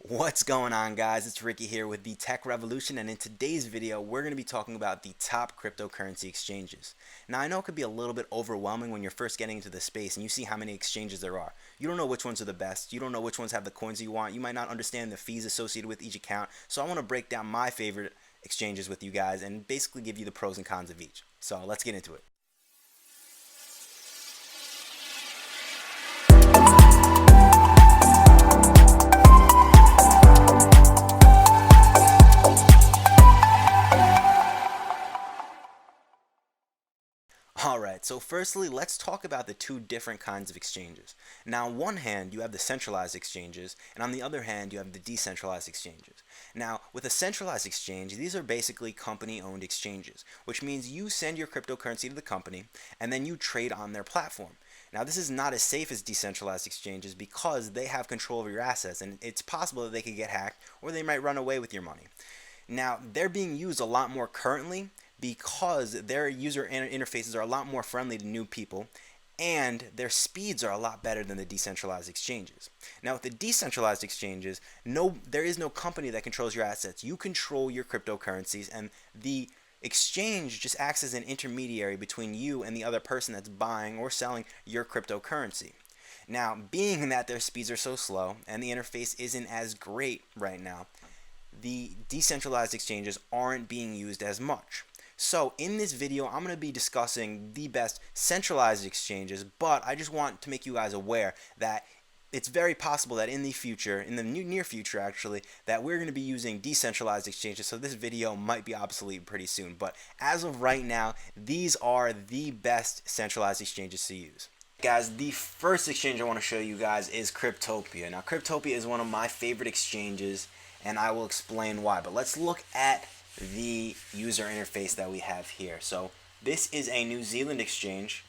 What's going on, guys? It's Ricky here with the Tech Revolution, and in today's video we're going to be talking about the top cryptocurrency exchanges. Now, I know it could be a little bit overwhelming when you're first getting into the space and you see how many exchanges there are. You don't know which ones are the best, you don't know which ones have the coins you want, you might not understand the fees associated with each account, so I want to break down my favorite exchanges with you guys and basically give you the pros and cons of each. So let's get into it. Alright, so firstly, let's talk about the two different kinds of exchanges. Now, on one hand, you have the centralized exchanges, and on the other hand, you have the decentralized exchanges. Now, with a centralized exchange, these are basically company-owned exchanges, which means you send your cryptocurrency to the company, and then you trade on their platform. Now, this is not as safe as decentralized exchanges because they have control over your assets, and it's possible that they could get hacked, or they might run away with your money. Now, they're being used a lot more currently because their user interfaces are a lot more friendly to new people, and their speeds are a lot better than the decentralized exchanges. Now, with the decentralized exchanges, there is no company that controls your assets. You control your cryptocurrencies, and the exchange just acts as an intermediary between you and the other person that's buying or selling your cryptocurrency. Now, being that their speeds are so slow and the interface isn't as great right now, the decentralized exchanges aren't being used as much. So in this video, I'm going to be discussing the best centralized exchanges, but I just want to make you guys aware that it's very possible that in the future, in the near future actually, that we're going to be using decentralized exchanges, so this video might be obsolete pretty soon. But as of right now, these are the best centralized exchanges to use. Guys, the first exchange I want to show you guys is Cryptopia. Now, Cryptopia is one of my favorite exchanges, and I will explain why. But let's look at the user interface that we have here. So this is a New Zealand exchange,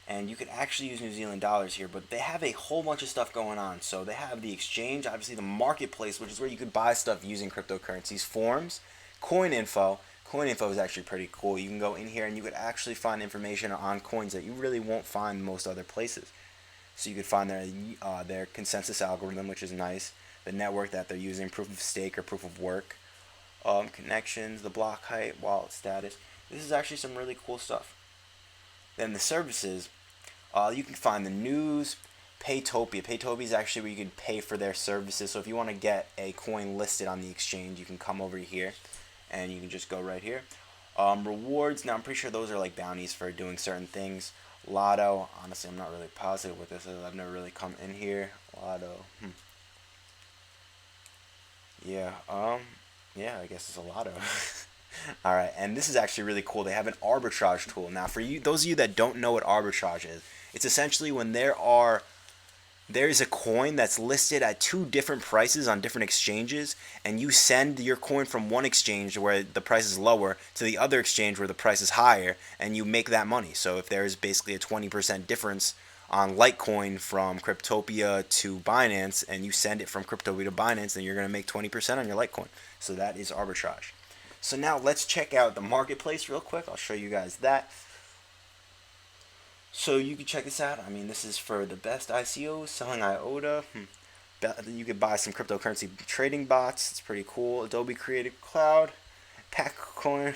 and you could actually use New Zealand dollars here, but they have a whole bunch of stuff going on. So they have the exchange, obviously the marketplace, which is where you could buy stuff using cryptocurrencies, forms, coin info. Coin info is actually pretty cool. You can go in here and you could actually find information on coins that you really won't find most other places. So you could find their consensus algorithm, which is nice, the network that they're using, proof of stake or proof of work, connections, the block height, wallet status. This is actually some really cool stuff. Then the services, you can find the news, Paytopia. Paytopia is actually where you can pay for their services. So if you want to get a coin listed on the exchange, you can come over here and you can just go right here. Rewards, now I'm pretty sure those are like bounties for doing certain things. Lotto, honestly I'm not really positive what this is. I've never really come in here. Lotto, yeah, yeah, I guess it's a lotto. Alright, and this is actually really cool. They have an arbitrage tool. Now, for you, those of you that don't know what arbitrage is, it's essentially when there's a coin that's listed at two different prices on different exchanges, and you send your coin from one exchange where the price is lower to the other exchange where the price is higher, and you make that money. So if there's basically a 20% difference on Litecoin from Cryptopia to Binance, and you send it from Cryptopia to Binance, then you're going to make 20% on your Litecoin. So that is arbitrage. So now let's check out the marketplace real quick. I'll show you guys that. So you can check this out. I mean, this is for the best ICOs, selling IOTA. You could buy some cryptocurrency trading bots. It's pretty cool. Adobe Creative Cloud, Kucoin.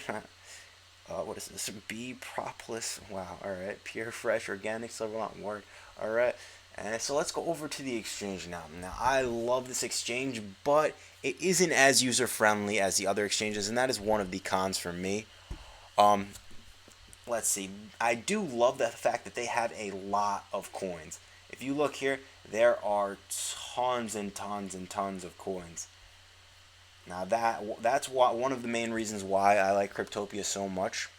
What is this? B Propolis. Wow. All right. Pure, fresh, organic, silver line word. All right. And so let's go over to the exchange now. Now, I love this exchange, but it isn't as user friendly as the other exchanges, and that is one of the cons for me. Let's see. I do love the fact that they have a lot of coins. If you look here, there are tons and tons and tons of coins. Now that's one of the main reasons why I like Cryptopia so much.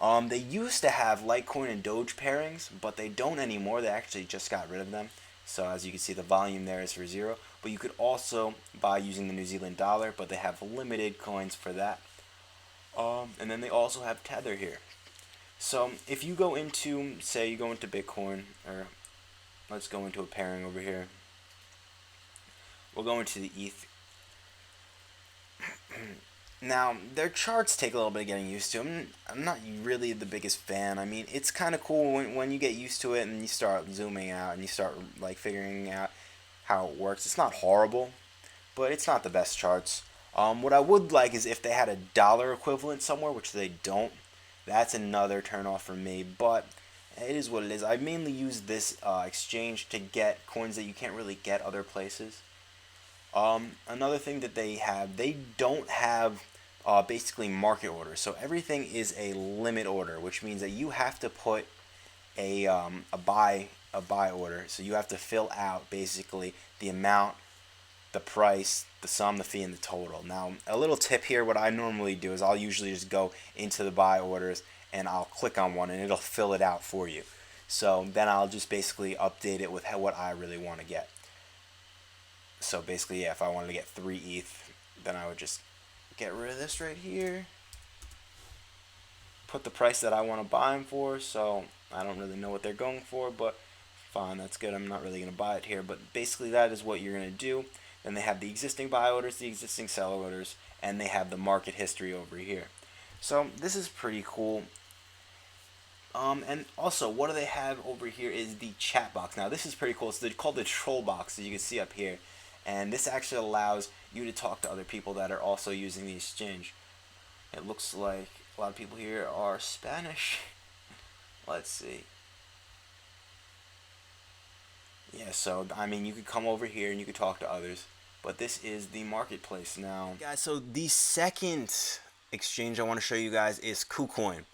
They used to have Litecoin and Doge pairings, but they don't anymore. They actually just got rid of them. So as you can see, the volume there is for 0. But you could also buy using the New Zealand dollar, but they have limited coins for that. And then they also have Tether here. So if you go into, say you go into Bitcoin, or let's go into a pairing over here. We'll go into the ETH. Now, their charts take a little bit of getting used to. I'm not really the biggest fan. I mean, it's kind of cool when you get used to it and you start zooming out and you start like figuring out how it works. It's not horrible. but it's not the best charts. What I would like is if they had a dollar equivalent somewhere, which they don't. That's another turnoff for me, but it is what it is. I mainly use this exchange to get coins that you can't really get other places. Another thing that they don't have basically market orders. So everything is a limit order, which means that you have to put a buy order. So you have to fill out basically the amount, the price, the sum, the fee, and the total. Now, a little tip here, what I normally do is I'll usually just go into the buy orders and I'll click on one and it'll fill it out for you. So then I'll just basically update it with what I really want to get. So basically, yeah, if I wanted to get 3 ETH, then I would just get rid of this right here, put the price that I want to buy them for. So I don't really know what they're going for, but fine, that's good. I'm not really going to buy it here, but basically that is what you're going to do. Then they have the existing buy orders, the existing sell orders, and they have the market history over here. So this is pretty cool. And also, what do they have over here is the chat box. Now, this is pretty cool. It's called the troll box, as you can see up here. And this actually allows you to talk to other people that are also using the exchange. It looks like a lot of people here are Spanish. Let's see. Yeah, so, I mean, you could come over here and you could talk to others. But this is the marketplace now. Guys, so the second exchange I want to show you guys is Kucoin.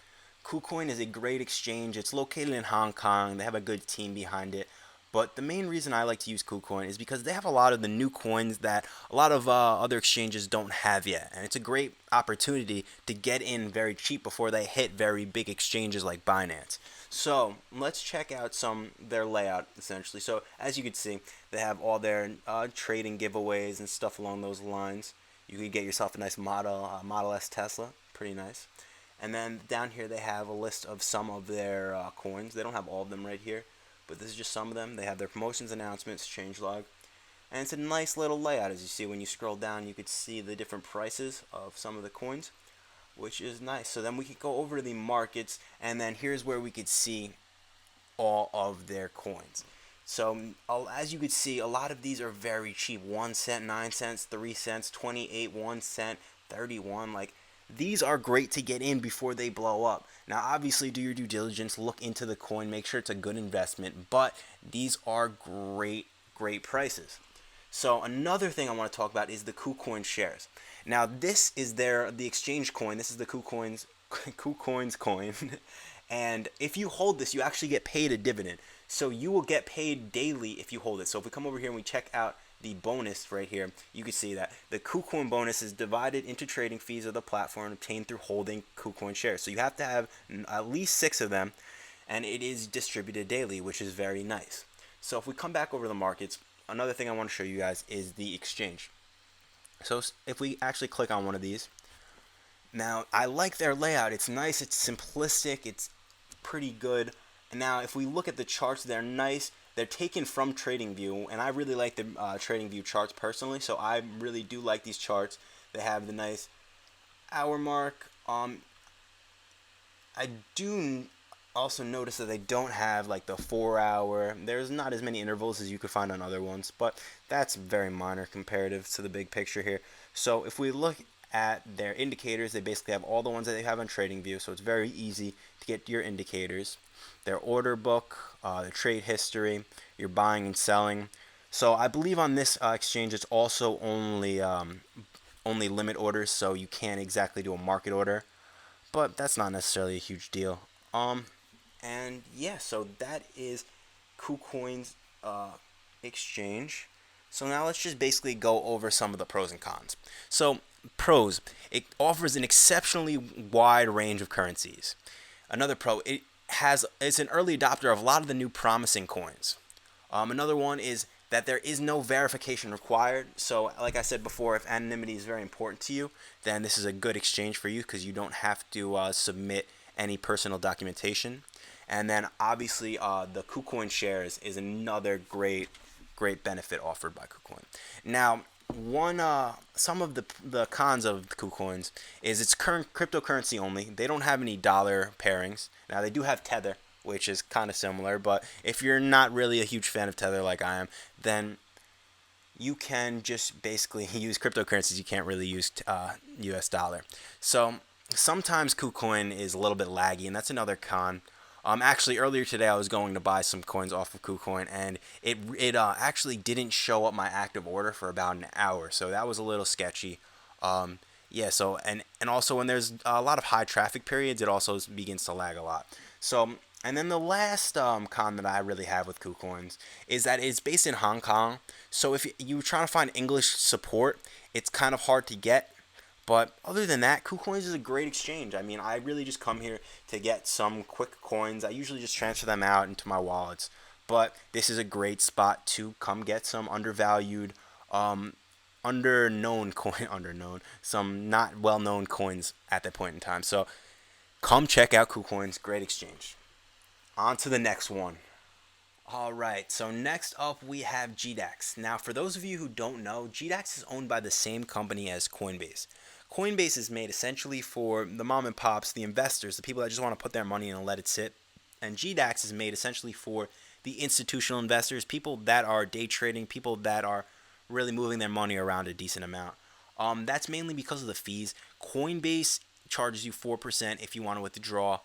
Kucoin is a great exchange. It's located in Hong Kong. They have a good team behind it. But the main reason I like to use Kucoin is because they have a lot of the new coins that a lot of other exchanges don't have yet. And it's a great opportunity to get in very cheap before they hit very big exchanges like Binance. So let's check out their layout essentially. So as you can see, they have all their trading giveaways and stuff along those lines. You could get yourself a nice Model S Tesla. Pretty nice. And then down here they have a list of some of their coins. They don't have all of them right here, but this is just some of them. They have their promotions, announcements, changelog, and it's a nice little layout. As you see, when you scroll down, you could see the different prices of some of the coins, which is nice. So then we could go over to the markets, and then here's where we could see all of their coins. So as you could see, a lot of these are very cheap. 1 cent, 9 cents, 3 cents, 28, 1 cent, 31. Like, these are great to get in before they blow up. Now, obviously, do your due diligence, look into the coin, make sure it's a good investment, but these are great prices. So another thing I want to talk about is the Kucoin shares. Now, this is the exchange coin. This is the Kucoin's coin. And if you hold this, you actually get paid a dividend. So you will get paid daily if you hold it. So if we come over here and we check out the bonus right here, you can see that the Kucoin bonus is divided into trading fees of the platform obtained through holding Kucoin shares. So you have to have at least 6 of them, and it is distributed daily, which is very nice. So if we come back over the markets, another thing I want to show you guys is the exchange. So if we actually click on one of these, now I like their layout. It's nice, it's simplistic, it's pretty good. And now if we look at the charts, they're nice. They're taken from TradingView, and I really like the TradingView charts personally, so I really do like these charts. They have the nice hour mark. I do also notice that they don't have like the 4-hour. There's not as many intervals as you could find on other ones, but that's very minor comparative to the big picture here. So if we look at their indicators, they basically have all the ones that they have on TradingView, so it's very easy to get your indicators. Their order book, the trade history, your buying and selling. So I believe on this exchange it's also only limit orders, so you can't exactly do a market order, but that's not necessarily a huge deal. And yeah, so that is Kucoin's exchange. So now let's just basically go over some of the pros and cons. So pros, it offers an exceptionally wide range of currencies. Another pro, it's an early adopter of a lot of the new promising coins. Another one is that there is no verification required. So like I said before, if anonymity is very important to you, then this is a good exchange for you because you don't have to submit any personal documentation. And then obviously the Kucoin shares is another great benefit offered by Kucoin. Now, some of the cons of the Kucoins is it's current cryptocurrency only. They don't have any dollar pairings. Now they do have Tether, which is kind of similar, but if you're not really a huge fan of Tether like I am, then you can just basically use cryptocurrencies. You can't really use US dollar. So sometimes Kucoin is a little bit laggy, and that's another con. Actually, earlier today I was going to buy some coins off of Kucoin, and it actually didn't show up my active order for about an hour, so that was a little sketchy. Um, yeah, so and also when there's a lot of high traffic periods, it also begins to lag a lot. So and then the last con that I really have with KuCoins is that it's based in Hong Kong. So if you're trying to find English support, it's kind of hard to get. But other than that, KuCoins is a great exchange. I mean, I really just come here to get some quick coins. I usually just transfer them out into my wallets. But this is a great spot to come get some undervalued, um, underknown coin, underknown, some not well-known coins at that point in time. So come check out KuCoins. Great exchange. On to the next one. All right, so next up we have GDAX. Now, for those of you who don't know, GDAX is owned by the same company as Coinbase. Coinbase is made essentially for the mom and pops, the investors, the people that just want to put their money in and let it sit. And GDAX is made essentially for the institutional investors, people that are day trading, people that are really moving their money around a decent amount. That's mainly because of the fees. Coinbase charges you 4% if you want to withdraw.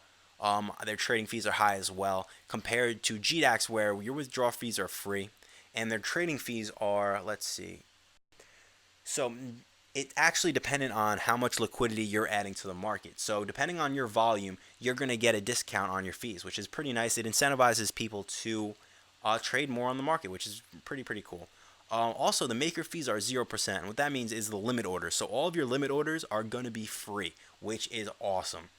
Their trading fees are high as well, compared to GDAX, where your withdrawal fees are free, and their trading fees are, let's see. So it actually dependent on how much liquidity you're adding to the market. So depending on your volume, you're going to get a discount on your fees, which is pretty nice. It incentivizes people to trade more on the market, which is pretty cool. Also, the maker fees are 0%. And what that means is the limit orders. So all of your limit orders are going to be free, which is awesome.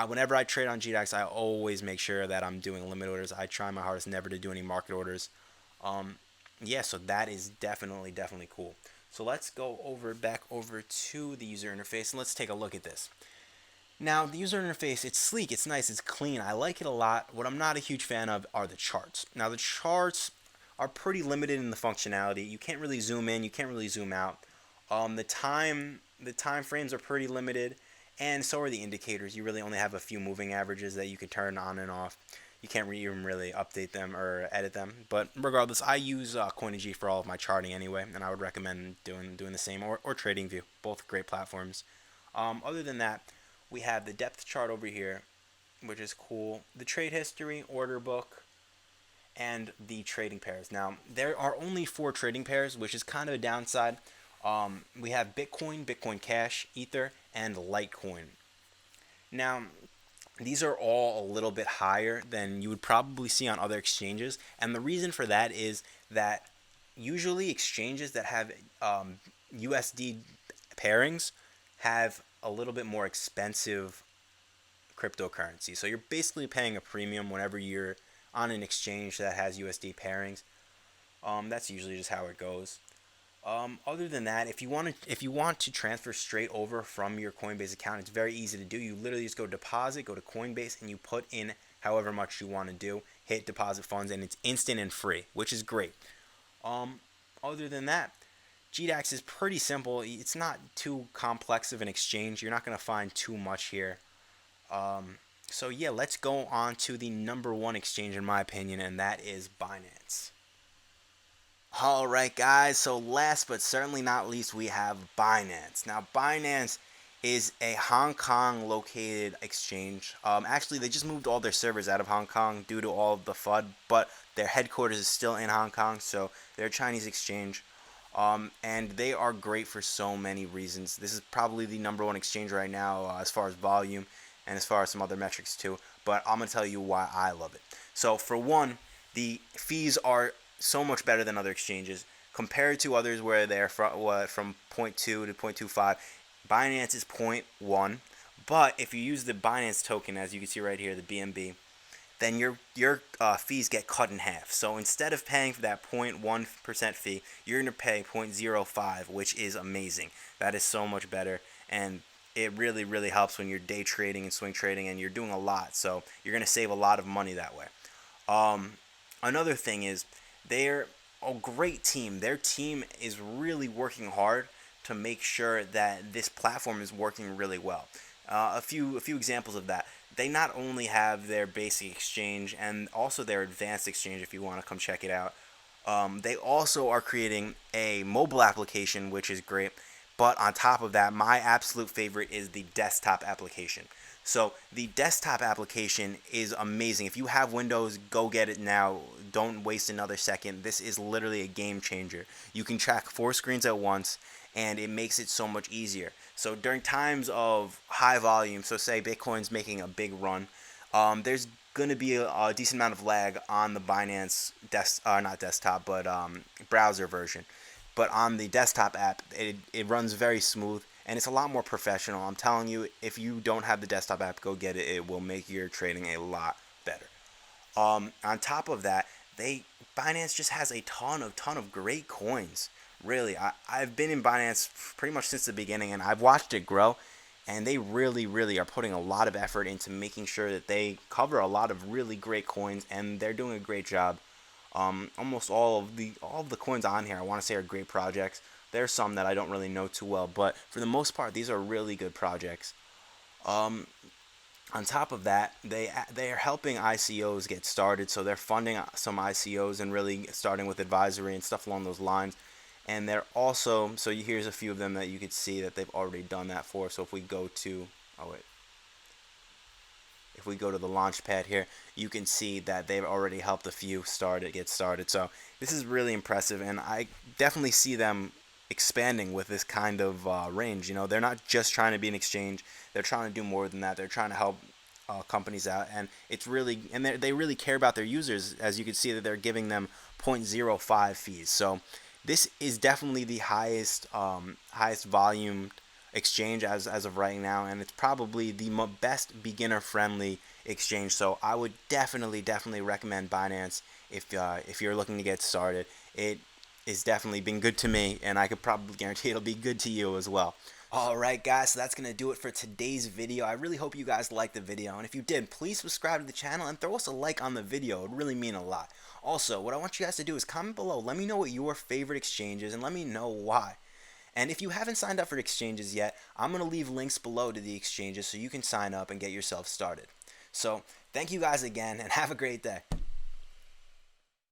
Whenever I trade on GDAX, I always make sure that I'm doing limit orders. I try my hardest never to do any market orders. Um, yeah, so that is definitely cool. So let's go back over to the user interface, and let's take a look at this. Now, the user interface, it's sleek, it's nice, it's clean. I like it a lot. What I'm not a huge fan of are the charts. Now, the charts are pretty limited in the functionality. You can't really zoom in, you can't really zoom out. The time frames are pretty limited, and so are the indicators. You really only have a few moving averages that you can turn on and off. You can't even really update them or edit them. But regardless, I use CoinEG for all of my charting anyway, and I would recommend doing the same, or TradingView. Both great platforms. Other than that, we have the depth chart over here, which is cool. The trade history, order book, and the trading pairs. Now, there are only 4 trading pairs, which is kind of a downside. We have Bitcoin, Bitcoin Cash, Ether, and Litecoin. Now, these are all a little bit higher than you would probably see on other exchanges, and the reason for that is that usually exchanges that have USD pairings have a little bit more expensive cryptocurrency. So you're basically paying a premium whenever you're on an exchange that has USD pairings. That's usually just how it goes. Other than that, if you want to transfer straight over from your Coinbase account, it's very easy to do. You literally just go deposit, go to Coinbase, and you put in however much you want to do, hit deposit funds, and it's instant and free, which is great. Other than that, GDAX is pretty simple. It's not too complex of an exchange. You're not going to find too much here. So yeah, let's go on to the number one exchange in my opinion, and that is Binance. Alright guys, so last but certainly not least, we have Binance. Now Binance is a Hong Kong located exchange. Actually, they just moved all their servers out of Hong Kong due to all of the FUD, but their headquarters is still in Hong Kong, so they're a Chinese exchange. And they are great for so many reasons. This is probably the number one exchange right now as far as volume and as far as some other metrics too, but I'm going to tell you why I love it. So for one, the fees are so much better than other exchanges compared to others where they're from 0.2 to 0.25. Binance is 0.1, but if you use the Binance token, as you can see right here, the BNB, then your fees get cut in half. So instead of paying for that 0.1% fee, you're going to pay 0.05, which is amazing. That is so much better, and it really helps when you're day trading and swing trading and you're doing a lot. So you're going to save a lot of money that way. Another thing is they're a great team. Their team is really working hard to make sure that this platform is working really well. A few examples of that. They not only have their basic exchange and also their advanced exchange if you want to come check it out. They also are creating a mobile application, which is great. But on top of that, my absolute favorite is the desktop application. So the desktop application is amazing. If you have Windows, go get it now. Don't waste another second. This is literally a game changer. You can track 4 screens at once, and it makes it so much easier. So during times of high volume, so say Bitcoin's making a big run, there's going to be a decent amount of lag on the Binance not desktop, but browser version. But on the desktop app, it runs very smooth and it's a lot more professional. I'm telling you, if you don't have the desktop app, go get it. It will make your trading a lot better. On top of that, Binance just has a ton of great coins. Really, I've been in Binance pretty much since the beginning, and I've watched it grow. And they really are putting a lot of effort into making sure that they cover a lot of really great coins, and they're doing a great job. Almost all of the coins on here, I want to say, are great projects. There's some that I don't really know too well, but for the most part, these are really good projects. Um, on top of that, they are helping ICOs get started, so they're funding some ICOs and really starting with advisory and stuff along those lines. And they're also, so here's a few of them that you could see that they've already done that for. So if we go to, oh wait, if we go to the launch pad here, you can see that they've already helped a few get started. So this is really impressive, and I definitely see them expanding with this kind of range. You know, they're not just trying to be an exchange; they're trying to do more than that. They're trying to help companies out, and it's really, and they really care about their users. As you can see, that they're giving them 0.05 fees. So this is definitely the highest volume exchange as of right now, and it's probably the best beginner friendly exchange. So I would definitely recommend Binance if you're looking to get started. It is definitely been good to me, and I could probably guarantee it'll be good to you as well. Alright guys, so that's going to do it for today's video. I really hope you guys liked the video, and if you did, please subscribe to the channel and throw us a like on the video. It would really mean a lot. Also, what I want you guys to do is comment below. Let me know what your favorite exchange is, and let me know why. And if you haven't signed up for exchanges yet, I'm going to leave links below to the exchanges so you can sign up and get yourself started. So, thank you guys again, and have a great day.